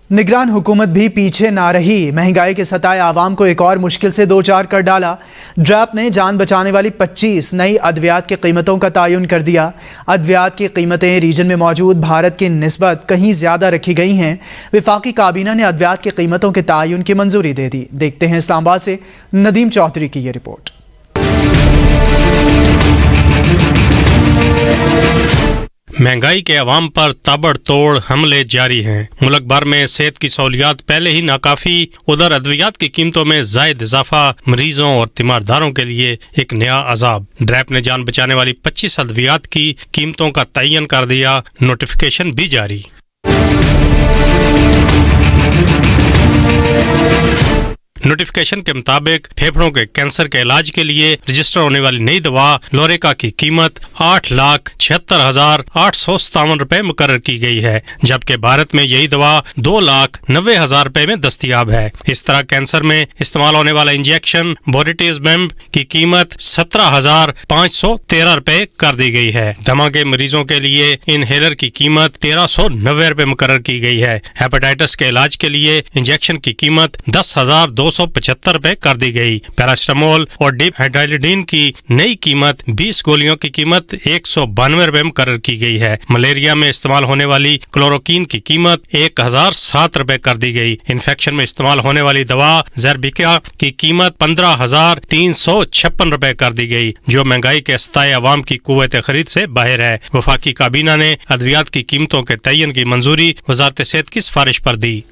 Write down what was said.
निगरान हुकूमत भी पीछे ना रही। महंगाई के सताए आवाम को एक और मुश्किल से दो चार कर डाला। ड्रैप ने जान बचाने वाली 25 नई अद्वियात की कीमतों का तयन कर दिया। अद्वियात की कीमतें रीजन में मौजूद भारत की निस्बत कहीं ज़्यादा रखी गई हैं। वफाकी काबीना ने अद्वियात की कीमतों के तयन की मंजूरी दे दी। देखते हैं इस्लामाबाद से नदीम चौधरी की ये रिपोर्ट। महंगाई के अवाम पर ताबड़तोड़ हमले जारी हैं। मुल्क भर में सेहत की सहूलियात पहले ही नाकाफी, उधर अद्वियात की कीमतों में जायद इजाफा मरीजों और तीमारदारों के लिए एक नया अजाब। ड्रैप ने जान बचाने वाली 25 अद्वियात की कीमतों का तयन कर दिया, नोटिफिकेशन भी जारी। नोटिफिकेशन के मुताबिक फेफड़ों के कैंसर के इलाज के लिए रजिस्टर होने वाली नई दवा लोरेका की कीमत 8,76,857 रुपए मुकर्रर की गई है, जबकि भारत में यही दवा 2,90,000 रुपए में दस्तयाब है। इस तरह कैंसर में इस्तेमाल होने वाला इंजेक्शन बोरिटिजमेब की कीमत 17,513 रुपए कर दी गई है। दमा के मरीजों के लिए इनहेलर की कीमत 1,390 रुपए मुकर्रर की गई है। हेपेटाइटिस के इलाज के लिए इंजेक्शन की कीमत 10,275 रुपए कर दी गई। पैरास्टामोल और डिहाइड्रोलिडीन की नई कीमत 20 गोलियों की कीमत 192 रुपए मुकर्रर की गई है। मलेरिया में इस्तेमाल होने वाली क्लोरोकीन की कीमत 1,007 रुपए कर दी गई। इन्फेक्शन में इस्तेमाल होने वाली दवा ज़ेरबिका की कीमत 15,356 रुपए कर दी गई, जो महंगाई के सताए अवाम की कुव्वत खरीद से बाहर है। वफाकी काबीना ने अद्वियात की कीमतों के तयन की मंजूरी वजारत सेहत की सिफारिश पर दी।